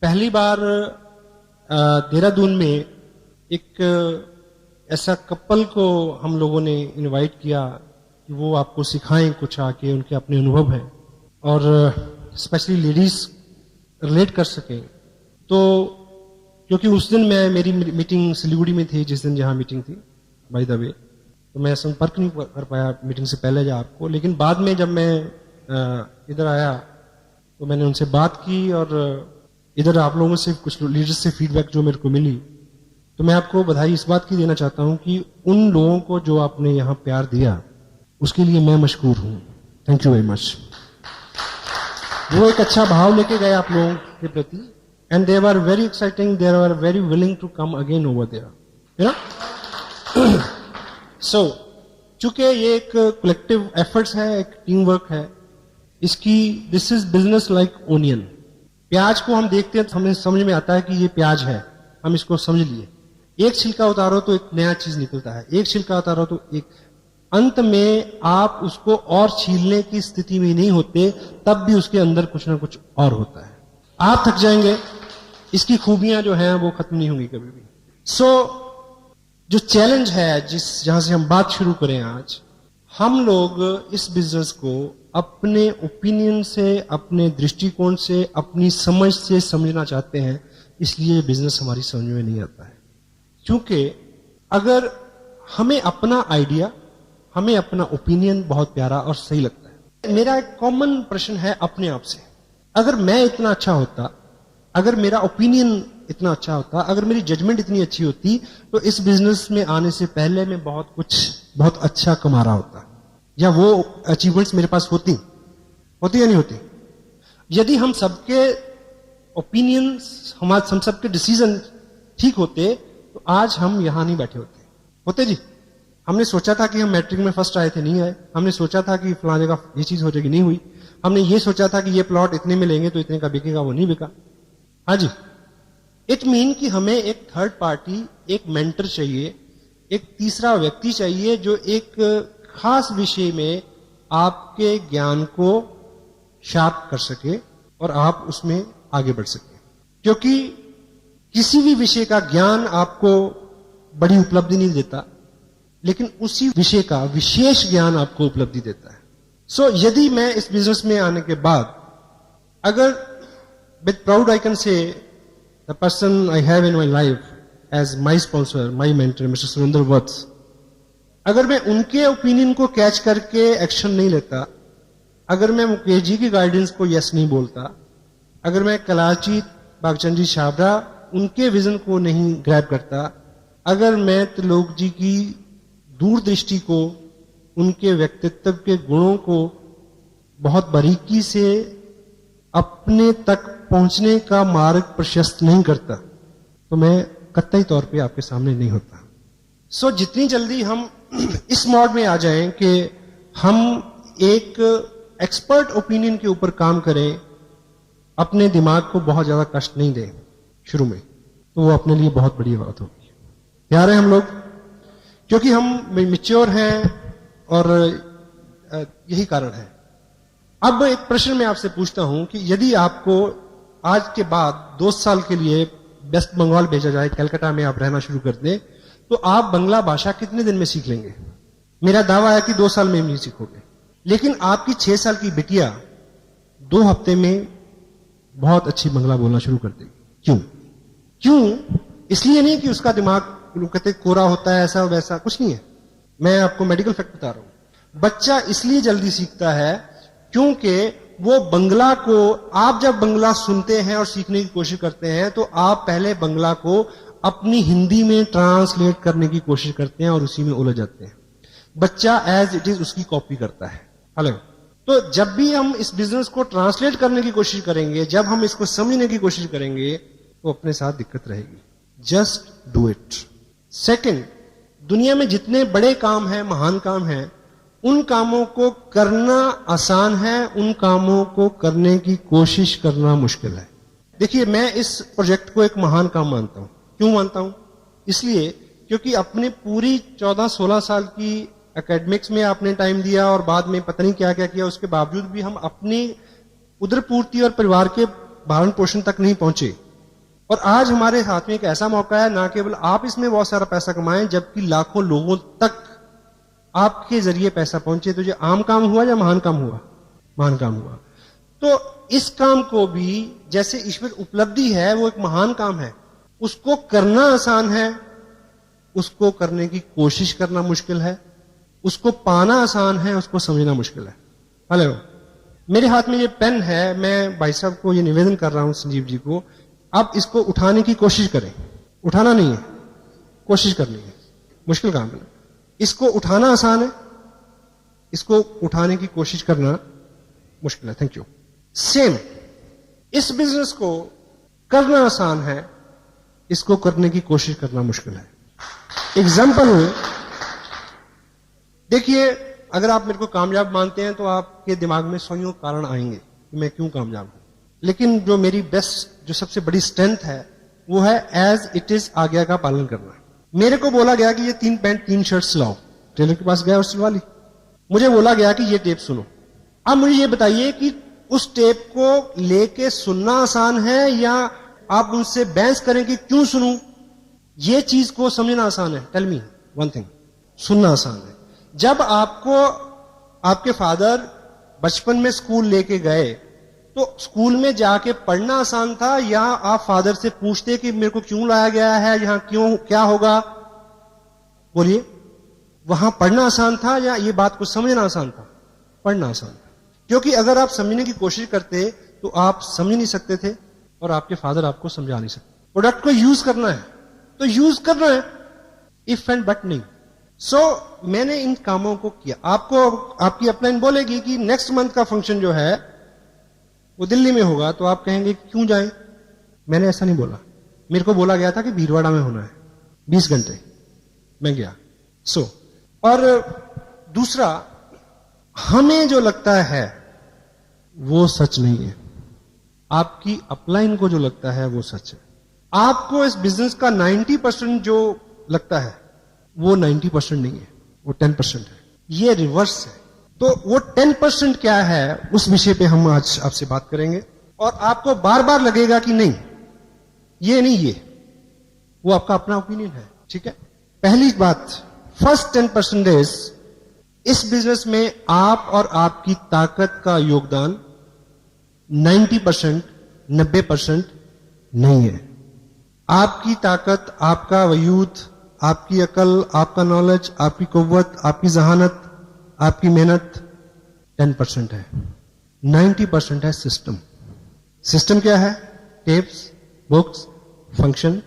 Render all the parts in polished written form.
पहली बार देहरादून में एक ऐसा कपल को हम लोगों ने इनवाइट किया कि वो आपको सिखाएं कुछ आके, उनके अपने अनुभव हैं और स्पेशली लेडीज रिलेट कर सकें। तो क्योंकि उस दिन मेरी मीटिंग सिलीगुड़ी में थी, जिस दिन जहां मीटिंग थी बाय द वे, तो मैं संपर्क नहीं कर पाया मीटिंग से पहले या आपको, लेकिन बाद में जब मैं इधर आया तो मैंने उनसे बात की और इधर आप लोगों से कुछ लीडर्स से फीडबैक जो मेरे को मिली, तो मैं आपको बधाई इस बात की देना चाहता हूं कि उन लोगों को जो आपने यहां प्यार दिया उसके लिए मैं मशकूर हूं। Thank you very much. वो एक अच्छा भाव लेके गए आप लोगों के प्रति, and they were very exciting, they were very willing to come again over there, you know. So चूंकि ये एक कलेक्टिव एफर्ट्स है, एक टीम वर्क है, इसकी this is business like onion. प्याज को हम देखते हैं तो हमें समझ में आता है कि ये प्याज है, हम इसको समझ लिए। एक छिलका उतारो तो एक नया चीज निकलता है, एक छिलका उतारो तो एक, अंत में आप उसको और छीलने की स्थिति में नहीं होते, तब भी उसके अंदर कुछ ना कुछ और होता है। आप थक जाएंगे, इसकी खूबियां जो हैं वो खत्म नहीं होंगी कभी भी। सो जो चैलेंज है जहां से हम बात शुरू करें आज, हम लोग इस बिजनेस को अपने ओपिनियन से, अपने दृष्टिकोण से, अपनी समझ से समझना चाहते हैं, इसलिए बिजनेस हमारी समझ में नहीं आता है। क्योंकि अगर हमें अपना आइडिया, हमें अपना ओपिनियन बहुत प्यारा और सही लगता है। मेरा एक कॉमन प्रश्न है अपने आप से, अगर मैं इतना अच्छा होता, अगर मेरा ओपिनियन इतना अच्छा होता, अगर मेरी जजमेंट इतनी अच्छी होती, तो इस बिजनेस में आने से पहले मैं बहुत अच्छा कमा रहा होता, या वो अचीवमेंट्स मेरे पास होती या नहीं होती। यदि हम सबके ओपिनियंस, हम सबके डिसीजन ठीक होते, तो आज हम यहां नहीं बैठे होते जी। हमने सोचा था कि हम मैट्रिक में फर्स्ट आए थे, नहीं आए। हमने सोचा था कि फलाने जगह ये चीज हो जाएगी, नहीं हुई। हमने ये सोचा था कि ये प्लॉट इतने में लेंगे तो इतने का बिकेगा, वो नहीं बिका। हाँ जी, इट मीन कि हमें एक थर्ड पार्टी, एक मेंटर चाहिए, एक तीसरा व्यक्ति चाहिए जो एक खास विषय में आपके ज्ञान को शार्प कर सके और आप उसमें आगे बढ़ सके। क्योंकि किसी भी विषय का ज्ञान आपको बड़ी उपलब्धि नहीं देता, लेकिन उसी विषय का विशेष ज्ञान आपको उपलब्धि देता है। सो यदि मैं इस बिजनेस में आने के बाद, अगर with proud I can say the person I have in my life as my sponsor, my mentor mister Surendra Vats, अगर मैं उनके ओपिनियन को कैच करके एक्शन नहीं लेता, अगर मैं मुकेश जी की गाइडेंस को यस नहीं बोलता, अगर मैं कलाची बागचंद जी छाबड़ा उनके विजन को नहीं ग्रैब करता, अगर मैं त्रिलोक जी की दूरदृष्टि को, उनके व्यक्तित्व के गुणों को बहुत बारीकी से अपने तक पहुंचने का मार्ग प्रशस्त नहीं करता, तो मैं कतई तौर पे आपके सामने नहीं होता। सो जितनी जल्दी हम इस मोड में आ जाएं कि हम एक एक्सपर्ट ओपिनियन के ऊपर काम करें, अपने दिमाग को बहुत ज्यादा कष्ट नहीं दें शुरू में, तो वो अपने लिए बहुत बड़ी बात होगी। तैयार हैं हम लोग? क्योंकि हम मैच्योर हैं और यही कारण है। अब एक प्रश्न मैं आपसे पूछता हूं कि यदि आपको आज के बाद 2 साल के लिए वेस्ट बंगाल भेजा जाए, कलकत्ता में आप रहना शुरू कर दें, तो आप बंगला भाषा कितने दिन में सीख लेंगे? मेरा दावा है कि 2 साल में नहीं सीखोगे। लेकिन आपकी 6 साल की बिटिया 2 हफ्ते में बहुत अच्छी बंगला बोलना शुरू कर देगी। क्यों? इसलिए नहीं कि उसका दिमाग कहते कोरा होता है, ऐसा वैसा कुछ नहीं है। मैं आपको मेडिकल फैक्ट बता रहा हूं। बच्चा इसलिए जल्दी सीखता है क्योंकि वो बंगला को, आप जब बंगला सुनते हैं और सीखने की कोशिश करते हैं, तो आप पहले बंगला को अपनी हिंदी में ट्रांसलेट करने की कोशिश करते हैं और उसी में उलझ जाते हैं। बच्चा एज इट इज उसकी कॉपी करता है। हेलो, तो जब भी हम इस बिजनेस को ट्रांसलेट करने की कोशिश करेंगे, जब हम इसको समझने की कोशिश करेंगे, तो अपने साथ दिक्कत रहेगी। Just do it. सेकंड, दुनिया में जितने बड़े काम हैं, महान काम हैं, उन कामों को करना आसान है, उन कामों को करने की कोशिश करना मुश्किल है। देखिए, मैं इस प्रोजेक्ट को एक महान काम मानता हूं। क्यों मानता हूं? इसलिए क्योंकि अपने पूरी 14-16 साल की एकेडमिक्स में आपने टाइम दिया और बाद में पता नहीं क्या क्या किया, उसके बावजूद भी हम अपनी उदर पूर्ति और परिवार के भरण पोषण तक नहीं पहुंचे। और आज हमारे हाथ में एक ऐसा मौका है, ना केवल आप इसमें बहुत सारा पैसा कमाएं, जबकि लाखों लोगों तक आपके जरिए पैसा पहुंचे। तो ये आम काम हुआ या महान काम हुआ? महान काम हुआ। तो इस काम को भी, जैसे ईश्वर उपलब्धि है, वो एक महान काम है। उसको करना आसान है, उसको करने की कोशिश करना मुश्किल है। उसको पाना आसान है, उसको समझना मुश्किल है। हेलो, मेरे हाथ में ये पेन है, मैं भाई साहब को ये निवेदन कर रहा हूं, संजीव जी को, आप इसको उठाने की कोशिश करें। उठाना नहीं है, कोशिश करनी है। मुश्किल काम है। इसको उठाना आसान है, इसको उठाने की कोशिश करना मुश्किल है। Thank you. सेम, इस बिजनेस को करना आसान है, इसको करने की कोशिश करना मुश्किल है। एग्जाम्पल देखिए, अगर आप मेरे को कामयाब मानते हैं तो आपके दिमाग में सौ कारण आएंगे कि मैं क्यों कामयाब हूं। लेकिन जो मेरी बेस्ट, जो सबसे बड़ी स्ट्रेंथ है, वो है एज इट इज आज्ञा का पालन करना। मेरे को बोला गया कि ये 3 पैंट 3 शर्ट सिलाओ, टेलर के पास गया और सिलवा ली। मुझे बोला गया कि ये टेप सुनो। अब मुझे ये बताइए कि उस टेप को लेके सुनना आसान है या आप उनसे बहस करें कि क्यों सुनूं? ये चीज को समझना आसान है। टेल मी वन थिंग, सुनना आसान है। जब आपको आपके फादर बचपन में स्कूल लेके गए, तो स्कूल में जाके पढ़ना आसान था, या आप फादर से पूछते कि मेरे को क्यों लाया गया है, यहां क्यों, क्या होगा? बोलिए, वहां पढ़ना आसान था या ये बात को समझना आसान था? पढ़ना आसान था, क्योंकि अगर आप समझने की कोशिश करते तो आप समझ नहीं सकते थे और आपके फादर आपको समझा नहीं सकते। प्रोडक्ट को यूज करना है तो यूज करना है, इफ एंड बट नहीं। मैंने इन कामों को किया। आपको आपकी अपलाइन बोलेगी कि नेक्स्ट मंथ का फंक्शन जो है वो दिल्ली में होगा, तो आप कहेंगे क्यों जाएं? मैंने ऐसा नहीं बोला। मेरे को बोला गया था कि भीलवाड़ा में होना है, 20 घंटे। मैं गया। और दूसरा, हमें जो लगता है वो सच नहीं है, आपकी अपलाइन को जो लगता है वो सच है। आपको इस बिजनेस का 90% जो लगता है वो 90% नहीं है, वो 10% है। ये रिवर्स है। तो वो 10% क्या है, उस विषय पे हम आज आपसे बात करेंगे। और आपको बार बार लगेगा कि नहीं, ये नहीं, ये, वो आपका अपना ओपिनियन है। ठीक है। पहली बात, फर्स्ट 10% इस बिजनेस में आप और आपकी ताकत का योगदान 90%, 90% नहीं है। आपकी ताकत, आपका वजूद, आपकी अकल, आपका नॉलेज, आपकी कुव्वत, आपकी जहानत, आपकी मेहनत 10% है। 90% है सिस्टम। सिस्टम क्या है? Tapes, books, function,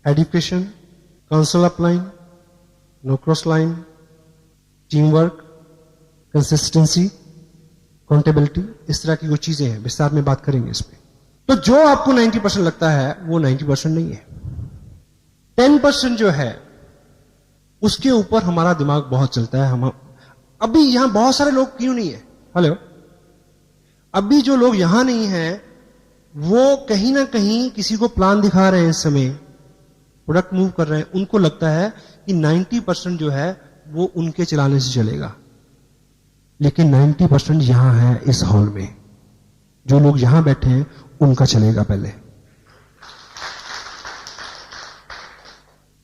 education, council upline, no cross line, team work, consistency, accountability, इस तरह की वो चीजें हैं। विस्तार में बात करेंगे इस पे। तो जो आपको 90% लगता है वो 90% नहीं है। 10% जो है उसके ऊपर हमारा दिमाग बहुत चलता है। हम अभी यहां बहुत सारे लोग क्यों नहीं है? हेलो, अभी जो लोग यहां नहीं हैं वो कहीं ना कहीं किसी को प्लान दिखा रहे हैं, इस समय प्रोडक्ट मूव कर रहे हैं। उनको लगता है कि 90% जो है वो उनके चलाने से चलेगा, लेकिन 90% यहां है इस हॉल में। जो लोग यहां बैठे हैं उनका चलेगा पहले।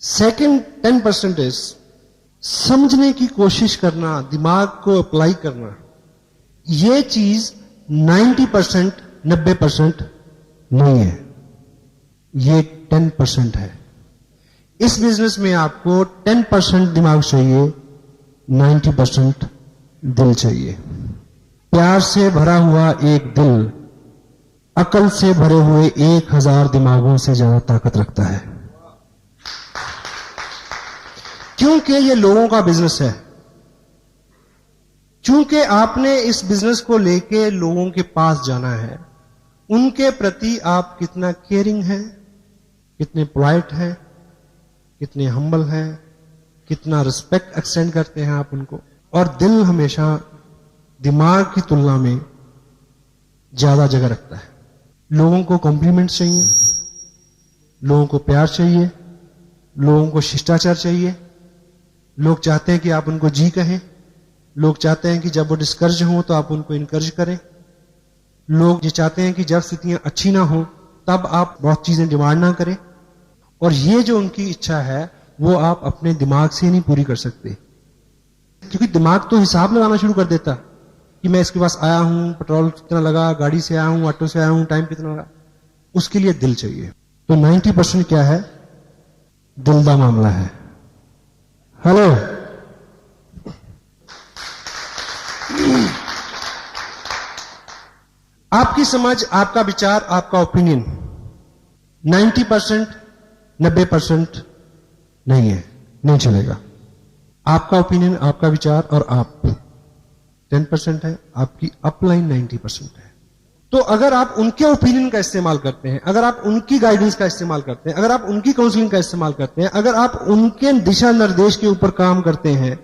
सेकंड 10% समझने की कोशिश करना, दिमाग को अप्लाई करना। यह चीज 90%, 90% नहीं है, ये 10% है। इस बिजनेस में आपको 10% दिमाग चाहिए, 90% दिल चाहिए। प्यार से भरा हुआ एक दिल अकल से भरे हुए 1000 दिमागों से ज्यादा ताकत रखता है, क्योंकि ये लोगों का बिजनेस है। चूंकि आपने इस बिजनेस को लेके लोगों के पास जाना है, उनके प्रति आप कितना केयरिंग हैं, कितने पोलाइट हैं, कितने हम्बल हैं, कितना रिस्पेक्ट एक्सटेंड करते हैं आप उनको। और दिल हमेशा दिमाग की तुलना में ज्यादा जगह रखता है। लोगों को कॉम्प्लीमेंट चाहिए, लोगों को प्यार चाहिए, लोगों को शिष्टाचार चाहिए। लोग चाहते हैं कि आप उनको जी कहें। लोग चाहते हैं कि जब वो डिस्करेज हो तो आप उनको इनकरेज करें। लोग ये चाहते हैं कि जब स्थितियां अच्छी ना हो तब आप बहुत चीजें डिमांड ना करें, और ये जो उनकी इच्छा है वो आप अपने दिमाग से नहीं पूरी कर सकते, क्योंकि दिमाग तो हिसाब लगाना शुरू कर देता कि मैं इसके पास आया हूं, पेट्रोल कितना लगा, गाड़ी से आया हूं, ऑटो से आया हूं, टाइम कितना लगा। उसके लिए दिल चाहिए। तो 90% क्या है? दिल का मामला है। हेलो, आपकी समझ, आपका विचार, आपका ओपिनियन 90%, 90% नहीं है, नहीं चलेगा। आपका ओपिनियन, आपका विचार और आप 10% है, आपकी अपलाइन 90% है। तो अगर आप उनके ओपिनियन का इस्तेमाल करते हैं, अगर आप उनकी गाइडेंस का इस्तेमाल करते हैं, अगर आप उनकी काउंसलिंग का इस्तेमाल करते हैं, अगर आप उनके दिशा निर्देश के ऊपर काम करते हैं,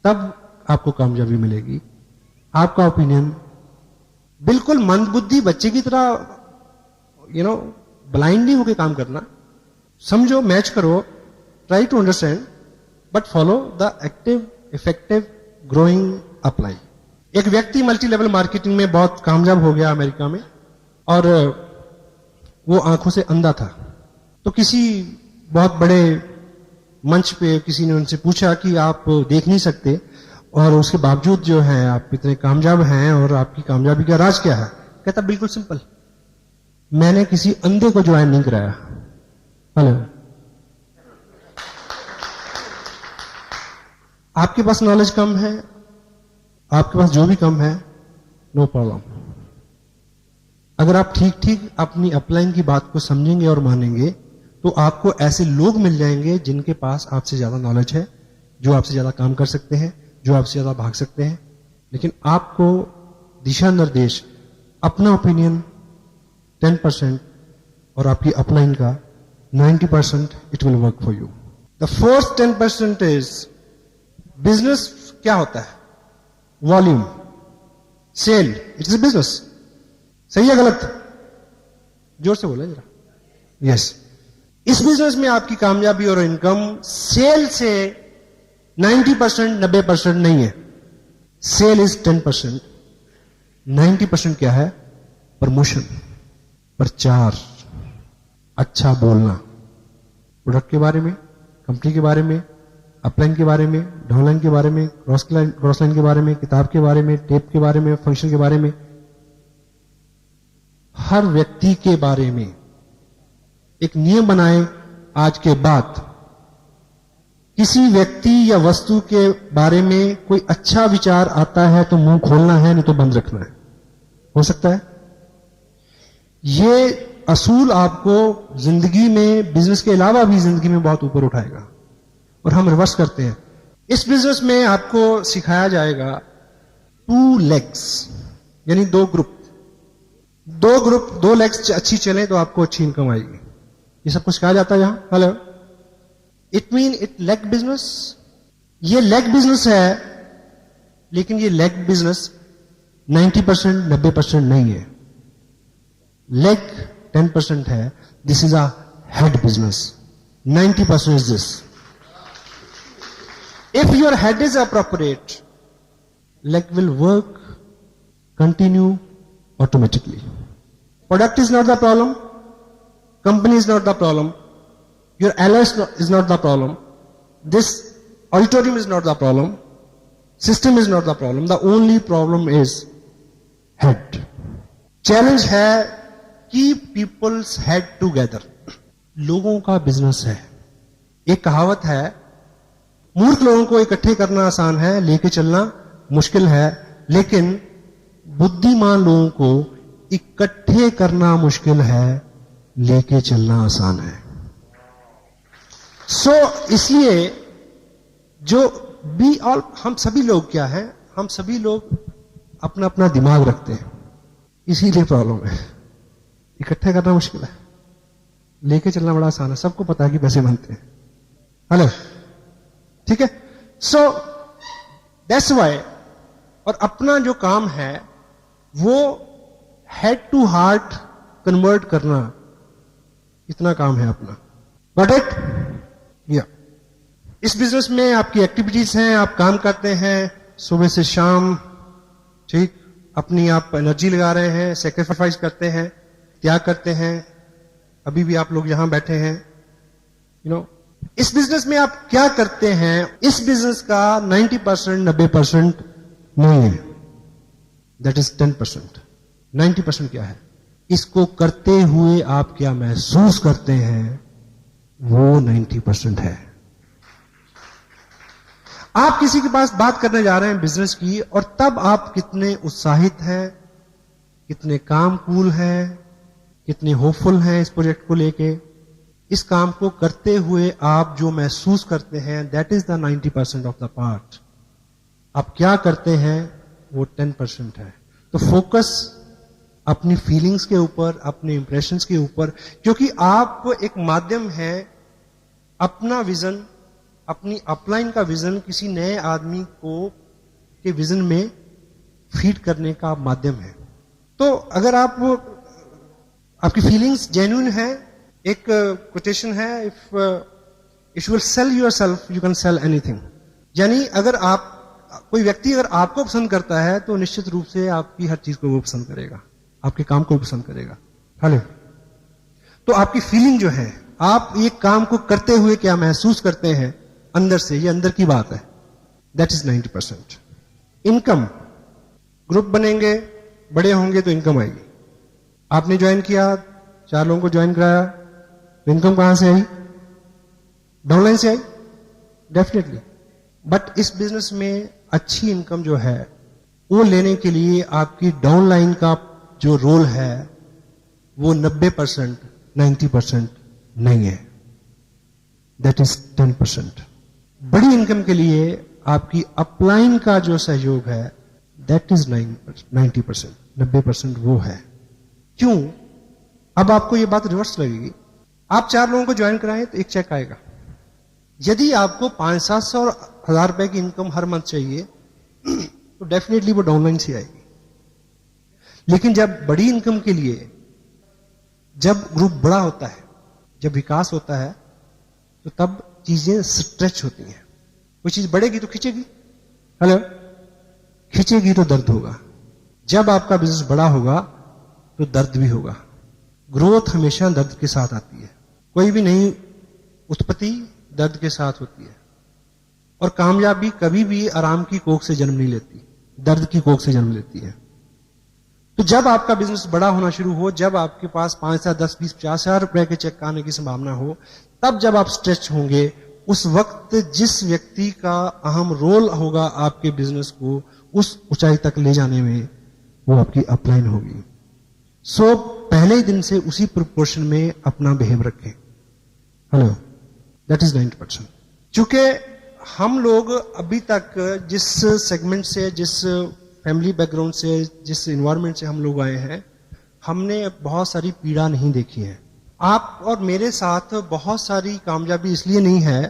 तब आपको कामयाबी मिलेगी। आपका ओपिनियन बिल्कुल मंदबुद्धि बच्चे की तरह ब्लाइंडली होकर काम करना, समझो, मैच करो, try to understand, but follow the active, effective, growing upline. एक व्यक्ति मल्टी लेवल मार्केटिंग में बहुत कामयाब हो गया अमेरिका में, और वो आंखों से अंधा था। तो किसी बहुत बड़े मंच पे किसी ने उनसे पूछा कि आप देख नहीं सकते और उसके बावजूद जो है आप इतने कामयाब हैं, और आपकी कामयाबी का राज क्या है? कहता बिल्कुल सिंपल, मैंने किसी अंधे को ज्वाइन नहीं कराया। हेलो, आपके पास नॉलेज कम है, आपके पास जो भी कम है, नो प्रॉब्लम। अगर आप ठीक ठीक अपनी अपलाइन की बात को समझेंगे और मानेंगे, तो आपको ऐसे लोग मिल जाएंगे जिनके पास आपसे ज्यादा नॉलेज है, जो आपसे ज्यादा काम कर सकते हैं, जो आपसे ज्यादा भाग सकते हैं। लेकिन आपको दिशा निर्देश, अपना ओपिनियन 10% और आपकी अपलाइन का 90%, it will work for you. The fourth 10% is business. क्या होता है? Volume, sale, it is business. सही है गलत? जोर से बोले जरा। यस, इस बिजनेस में आपकी कामयाबी और इनकम सेल से 90%, 90% नहीं है। Cell is 10%। 90% क्या है? प्रमोशन, प्रचार, अच्छा बोलना, प्रोडक्ट के बारे में, कंपनी के बारे में, अपलाइन के बारे में, डाउनलाइन के बारे में, क्रॉस लाइन के बारे में, किताब के बारे में, टेप के बारे में, फंक्शन के बारे में, हर व्यक्ति के बारे में एक नियम बनाए। आज के बाद किसी व्यक्ति या वस्तु के बारे में कोई अच्छा विचार आता है तो मुंह खोलना है, नहीं तो बंद रखना है। हो सकता है ये असूल आपको जिंदगी में, बिजनेस के अलावा भी जिंदगी में बहुत ऊपर उठाएगा। और हम रिवर्स करते हैं। इस बिजनेस में आपको सिखाया जाएगा 2 legs, यानी 2 ग्रुप। 2 लेग्स अच्छी चलें तो आपको अच्छी इनकम आएगी। ये सब कुछ कहा जाता है यहां। Hello, it mean it leg business. ये लेग बिजनेस है, लेकिन ये लेग बिजनेस 90%, 90% नहीं है। लेग 10% है। This is a head business. 90% is this. If your head is appropriate, leg will work, continue automatically. Product is not the problem. Company is not the problem. Your allies is not the problem. This auditorium is not the problem. System is not the problem. The only problem is head. Challenge है keep people's head together. लोगों का business है। एक कहावत है, मूर्ख लोगों को इकट्ठे करना आसान है, लेके चलना मुश्किल है, लेकिन बुद्धिमान लोगों को इकट्ठे करना मुश्किल है, लेके चलना आसान है। इसलिए जो बी ऑल, हम सभी लोग क्या है, हम सभी लोग अपना अपना दिमाग रखते हैं, इसीलिए प्रॉब्लम है। इकट्ठे करना मुश्किल है, लेके चलना बड़ा आसान है। सबको पता है कि पैसे बनते हैं। हेलो, ठीक है? सो दैट्स वाई, और अपना जो काम है वो हेड टू हार्ट कन्वर्ट करना, इतना काम है अपना। Got it? या इस बिजनेस में आपकी एक्टिविटीज हैं, आप काम करते हैं सुबह से शाम, ठीक? अपनी आप एनर्जी लगा रहे हैं, सेक्रीफाइस करते हैं, त्याग करते हैं, अभी भी आप लोग यहां बैठे हैं, इस बिजनेस में आप क्या करते हैं, इस बिजनेस का 90%, 90% नहीं है, दैट इज 10%। 90% क्या है? इसको करते हुए आप क्या महसूस करते हैं, वो 90% है। आप किसी के पास बात करने जा रहे हैं बिजनेस की, और तब आप कितने उत्साहित हैं, कितने काम कूल हैं, कितने होपफुल हैं इस प्रोजेक्ट को लेके, इस काम को करते हुए आप जो महसूस करते हैं, that is the 90% of the part. आप क्या करते हैं वो 10% है। तो फोकस अपनी फीलिंग्स के ऊपर, अपने इंप्रेशंस के ऊपर, क्योंकि आप एक माध्यम है अपना विजन, अपनी अपलाइन का विजन किसी नए आदमी को के विजन में फीड करने का माध्यम है। तो अगर आपकी फीलिंग्स जेन्युइन है, एक कोटेशन है, if you will sell yourself you can sell anything. यानी अगर कोई व्यक्ति अगर आपको पसंद करता है तो निश्चित रूप से आपकी हर चीज को वो पसंद करेगा, आपके काम को भी पसंद करेगा। हेलो, तो आपकी फीलिंग जो है, आप ये काम को करते हुए क्या महसूस करते हैं अंदर से, ये अंदर की बात है, दैट इज 90%। इनकम, ग्रुप बनेंगे, बड़े होंगे तो इनकम आएगी। आपने ज्वाइन किया, 4 लोगों को ज्वाइन कराया, तो इनकम कहां से आई? डाउनलाइन से आई, डेफिनेटली। बट इस बिजनेस में अच्छी इनकम जो है वो लेने के लिए आपकी डाउनलाइन का जो रोल है वो 90%, 90% नहीं है, दैट इज 10%। बड़ी इनकम के लिए आपकी अपलाइन का जो सहयोग है दैट इज 90%, 90% वो है। क्यों? अब आपको ये बात रिवर्स लगेगी। आप 4 लोगों को ज्वाइन कराएं तो एक चेक आएगा। यदि आपको 500-700 और 1000 रुपए की इनकम हर मंथ चाहिए तो डेफिनेटली वो डाउनलाइन से आएगी। लेकिन जब बड़ी इनकम के लिए, जब ग्रुप बड़ा होता है, जब विकास होता है, तो तब चीजें स्ट्रेच होती हैं। कोई चीज बढ़ेगी तो खींचेगी, हेलो, खींचेगी तो दर्द होगा। जब आपका बिजनेस बड़ा होगा तो दर्द भी होगा। ग्रोथ हमेशा दर्द के साथ आती है। कोई भी नई उत्पत्ति दर्द के साथ होती है, और कामयाबी कभी भी आराम की कोख से जन्म नहीं लेती, दर्द की कोख से जन्म लेती है। तो जब आपका बिजनेस बड़ा होना शुरू हो, जब आपके पास 5 से 10, 20, 50 हजार रुपए के चेक आने की संभावना हो, तब जब आप स्ट्रेच होंगे, उस वक्त जिस व्यक्ति का अहम रोल होगा आपके बिजनेस को उस ऊंचाई तक ले जाने में, वो आपकी अपलाइन होगी। सो पहले ही दिन से उसी प्रोपोर्शन में अपना बिहेव रखें। Hello, that is 90%। चूंकि हम लोग अभी तक जिस सेगमेंट से, जिस फैमिली बैकग्राउंड से, जिस इन्वायरमेंट से हम लोग आए हैं, हमने बहुत सारी पीड़ा नहीं देखी है। आप और मेरे साथ बहुत सारी कामयाबी इसलिए नहीं है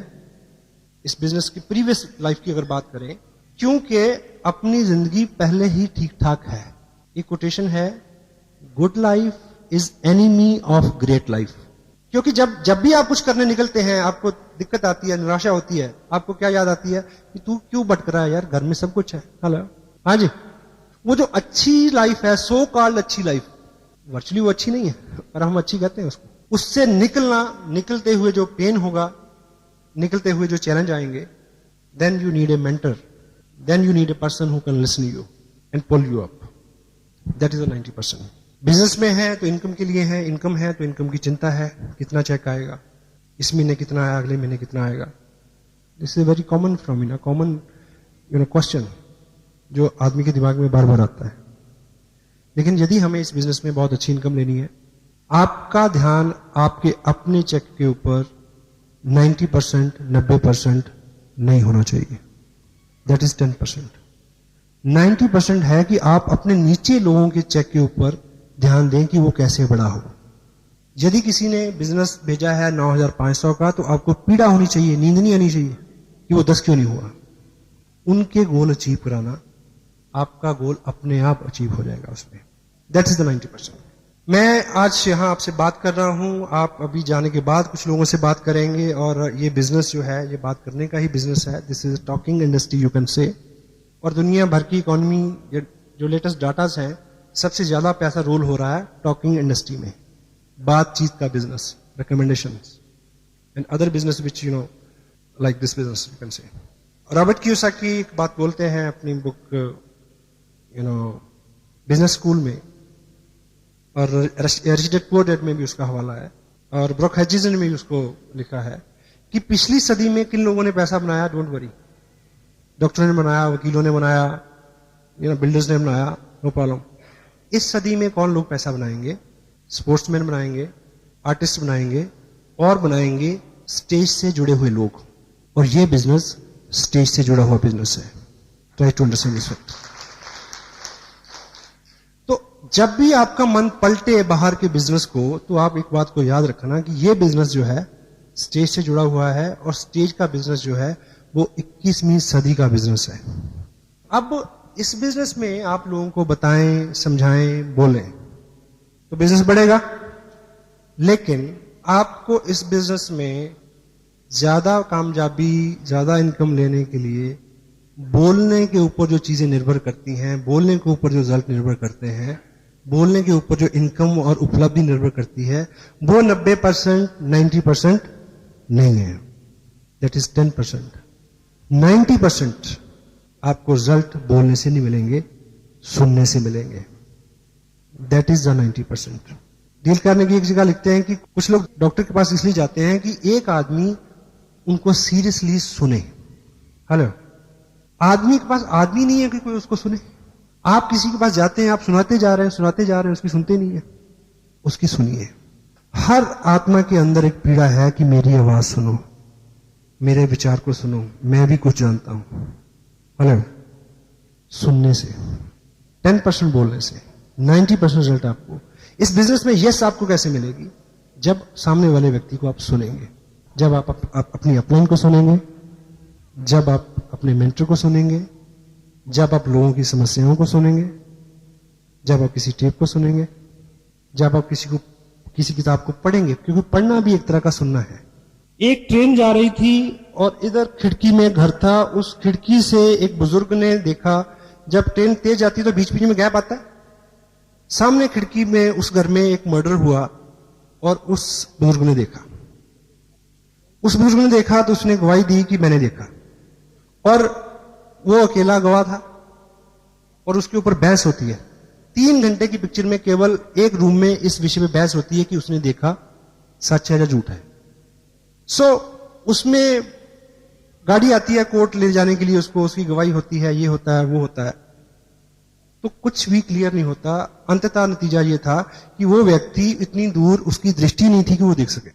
इस बिजनेस की, प्रीवियस लाइफ की अगर बात करें, क्योंकि अपनी जिंदगी पहले ही ठीक ठाक है। एक कोटेशन है, good life is enemy of great life. क्योंकि जब भी आप कुछ करने निकलते हैं, आपको दिक्कत आती है, निराशा होती है, आपको क्या याद आती है कि तू क्यों भटक रहा है यार, घर में सब कुछ है। हेलो, हाँ जी, वो जो अच्छी लाइफ है, सो कॉल्ड अच्छी लाइफ, वर्चुअली वो अच्छी नहीं है, पर हम अच्छी कहते हैं उसको। उससे निकलते हुए जो पेन होगा, निकलते हुए जो चैलेंज आएंगे, then you need a mentor, then you need a person who can listen you and pull you up. That is the 90%। Business में है तो इनकम के लिए है, इनकम है तो इनकम की चिंता है, कितना चेक आएगा, इस महीने कितना आया, अगले महीने कितना आएगा। दिस इज वेरी कॉमन फ्रोमिना, कॉमन क्वेश्चन जो आदमी के दिमाग में बार बार आता है। लेकिन यदि हमें इस बिजनेस में बहुत अच्छी इनकम लेनी है, आपका ध्यान आपके अपने चेक के ऊपर 90%, 90% नहीं होना चाहिए, दैट इज 10%। 90% है कि आप अपने नीचे लोगों के चेक के ऊपर ध्यान दें कि वो कैसे बड़ा हो। यदि किसी ने बिजनेस भेजा है 9500 का, तो आपको पीड़ा होनी चाहिए, नींद नहीं आनी चाहिए कि वो 10 क्यों नहीं हुआ। उनके गोल अचीव कराना, आपका गोल अपने आप अचीव हो जाएगा उसमें। That is the 90%। मैं आज यहां आपसे बात कर रहा हूं, आप अभी जाने के बाद कुछ लोगों से बात करेंगे, और ये बिजनेस जो है, ये बात करने का ही बिजनेस है। This is talking industry you can say. और दुनिया भर की इकोनॉमी, जो लेटेस्ट डाटाज हैं, सबसे ज्यादा पैसा रोल हो रहा है टॉकिंग इंडस्ट्री में। बातचीत का business, recommendation and other business which like this business you can say. Robert Kiyosaki एक बात बोलते हैं अपनी बुक बिजनेस स्कूल में, और रिच डैड पुअर डैड में भी उसका हवाला है, और ब्रुक हचिंसन में भी उसको लिखा है कि पिछली सदी में किन लोगों ने पैसा बनाया, डोंट वरी। डॉक्टरों ने बनाया, वकीलों ने बनाया, बिल्डर्स ने बनाया, नो प्रॉब्लम। इस सदी में कौन लोग पैसा बनाएंगे? स्पोर्ट्समैन बनाएंगे, आर्टिस्ट बनाएंगे, और बनाएंगे स्टेज से जुड़े हुए लोग। और ये बिजनेस स्टेज से जुड़ा हुआ बिजनेस है। Try to understand this fact. तो जब भी आपका मन पलटे बाहर के बिजनेस को, तो आप एक बात को याद रखना कि ये बिजनेस जो है स्टेज से जुड़ा हुआ है, और स्टेज का बिजनेस जो है वो 21वीं सदी का बिजनेस है। अब इस बिजनेस में आप लोगों को बताएं, समझाएं, बोलें तो बिजनेस बढ़ेगा। लेकिन आपको इस बिजनेस में ज्यादा कामयाबी, ज्यादा इनकम लेने के लिए बोलने के ऊपर जो चीजें निर्भर करती हैं, बोलने के ऊपर जो रिजल्ट निर्भर करते हैं, बोलने के ऊपर जो इनकम और उपलब्धि निर्भर करती है, वो 90%, 90% नहीं है। That is 10%। 90% आपको रिजल्ट बोलने से नहीं मिलेंगे, सुनने से मिलेंगे। That is the 90%। डील करने की एक जगह लिखते हैं कि कुछ लोग डॉक्टर के पास इसलिए जाते हैं कि एक आदमी उनको सीरियसली सुने। हेलो, आदमी के पास आदमी नहीं है कि कोई उसको सुने। आप किसी के पास जाते हैं, आप सुनाते जा रहे हैं, सुनाते जा रहे हैं, उसकी सुनते नहीं है। उसकी सुनिए। हर आत्मा के अंदर एक पीड़ा है कि मेरी आवाज सुनो, मेरे विचार को सुनो, मैं भी कुछ जानता हूं। हेलो, सुनने से, 10% बोलने से, 90% रिजल्ट आपको इस बिजनेस में यस आपको कैसे मिलेगी? जब सामने वाले व्यक्ति को आप सुनेंगे, जब आप अपनी अपलाइन को सुनेंगे, जब आप अपने मेंटर को सुनेंगे, जब आप लोगों की समस्याओं को सुनेंगे, जब आप किसी टेप को सुनेंगे, जब आप किसी किताब को पढ़ेंगे, क्योंकि पढ़ना भी एक तरह का सुनना है। एक ट्रेन जा रही थी और इधर खिड़की में घर था। उस खिड़की से एक बुजुर्ग ने देखा, जब ट्रेन तेज जाती है तो बीच बीच में गैप आता है। सामने खिड़की में उस घर में एक मर्डर हुआ और उस बुजुर्ग ने देखा। उस बुजुर्ग ने देखा तो उसने गवाही दी कि मैंने देखा, और वो अकेला गवाह था, और उसके ऊपर बहस होती है। 3 घंटे की पिक्चर में केवल एक रूम में इस विषय में बहस होती है कि उसने देखा सच है या झूठ है। उसमें गाड़ी आती है कोर्ट ले जाने के लिए, उसको उसकी गवाही होती है, ये होता है, वो होता है, तो कुछ भी क्लियर नहीं होता। अंततः नतीजा ये था कि वो व्यक्ति इतनी दूर उसकी दृष्टि नहीं थी कि वो देख सके।